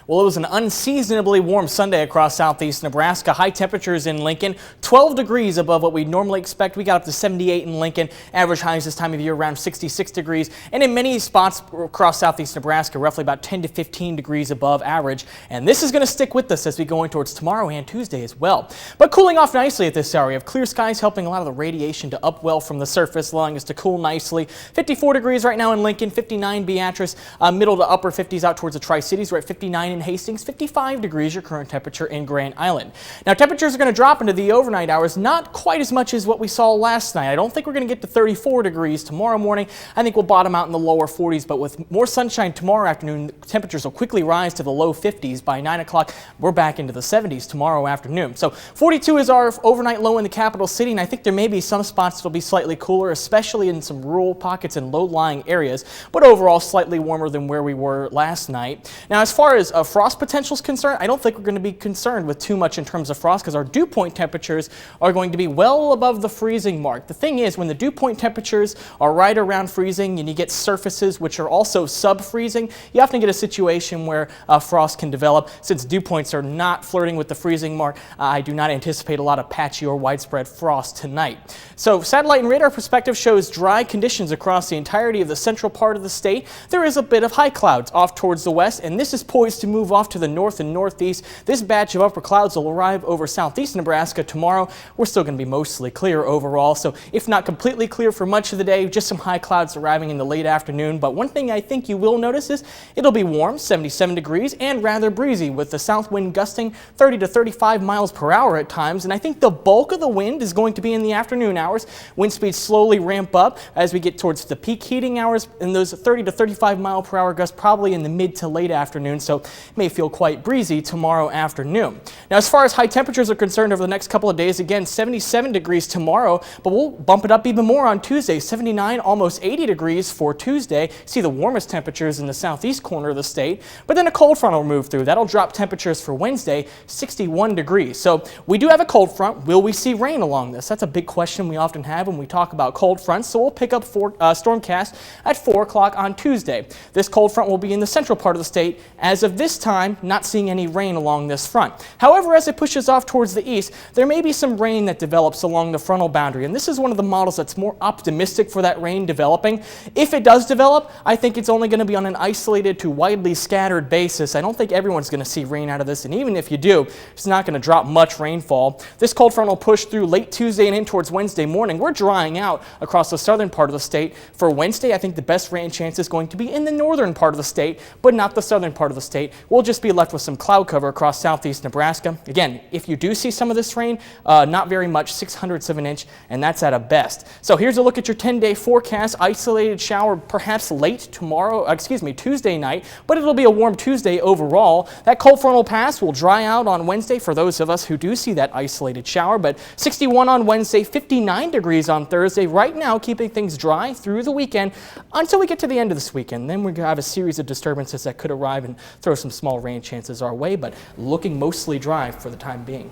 Well, it was an unseasonably warm Sunday across southeast Nebraska. High temperatures in Lincoln, 12 degrees above what we'd normally expect. We got up to 78 in Lincoln. Average highs this time of year around 66 degrees. And in many spots across southeast Nebraska, roughly about 10 to 15 degrees above average. And this is going to stick with us as we go in towards tomorrow and Tuesday as well. But cooling off nicely at this hour. We have clear skies helping a lot of the radiation to upwell from the surface, allowing us to cool nicely. 54 degrees right now in Lincoln, 59 Beatrice, middle to upper 50s out towards the Tri-Cities. We're at 59 in Hastings, 55 degrees your current temperature in Grand Island. Now temperatures are going to drop into the overnight hours, not quite as much as what we saw last night. I don't think we're going to get to 34 degrees tomorrow morning. I think we'll bottom out in the lower 40s, but with more sunshine tomorrow afternoon, temperatures will quickly rise to the low 50s. By 9 o'clock, we're back into the 70s tomorrow afternoon. So 42 is our overnight low in the capital city, and I think there may be some spots that'll be slightly cooler, especially in some rural pockets and low-lying areas, but overall slightly warmer than where we were last night. Now, as far as frost potential is concerned, I don't think we're going to be concerned with too much in terms of frost because our dew point temperatures are going to be well above the freezing mark. The thing is, when the dew point temperatures are right around freezing and you get surfaces which are also sub-freezing, you often get a situation where frost can develop. Since dew points are not flirting with the freezing mark, I do not anticipate a lot of patchy or widespread frost tonight. So satellite and radar perspective shows dry conditions across the entirety of the central part of the state. There is a bit of high clouds off towards the west, and this is poised to move off to the north and northeast. This batch of upper clouds will arrive over southeast Nebraska tomorrow. We're still going to be mostly clear overall, so if not completely clear for much of the day, just some high clouds arriving in the late afternoon. But one thing I think you will notice is it'll be warm, 77 degrees, and rather breezy, with the south wind gusting 30 to 35 miles per hour at times. And I think the bulk of the wind is going to be in the afternoon hours. Wind speeds slowly ramp up as we get towards the peak heating hours, and those 30 to 35 mile per hour gusts probably in the mid to late afternoon, so it may feel quite breezy tomorrow afternoon. Now, as far as high temperatures are concerned over the next couple of days, again, 77 degrees tomorrow, but we'll bump it up even more on Tuesday, 79, almost 80 degrees for Tuesday. See the warmest temperatures in the southeast corner of the state, but then a cold front will move through. That'll drop temperatures for Wednesday, 61 degrees. So we do have a cold front. Will we see rain along this? That's a big question we often have when we talk about cold fronts, so we'll pick up STORMCAST at 4 o'clock on Tuesday. This cold front will be in the central part of the state. As of this time, not seeing any rain along this front. However, as it pushes off towards the east, there may be some rain that develops along the frontal boundary, and this is one of the models that's more optimistic for that rain developing. If it does develop, I think it's only going to be on an isolated to widely scattered basis. I don't think everyone's going to see rain out of this, and even if you do, it's not going to drop much rainfall. This cold front will push through late Tuesday and in towards Wednesday morning. We're drying out across the southern part of the state. For Wednesday, I think the best rain chance is going to be in the northern part of the state, but not the southern part of the state. We'll just be left with some cloud cover across southeast Nebraska. Again, if you do see some of this rain, not very much, 600ths of an inch, and that's at a best. So here's a look at your 10-day forecast. Isolated shower perhaps late Tuesday night, but it'll be a warm Tuesday overall. That cold front will pass, will dry out on Wednesday for those of us who do see that isolated shower, but 61 on Wednesday, 59 degrees on Thursday. Right now, keeping things dry through the weekend until we get to the end of this weekend. Then we're going to have a series of disturbances that could arrive and throw some small rain chances our way, but looking mostly dry for the time being.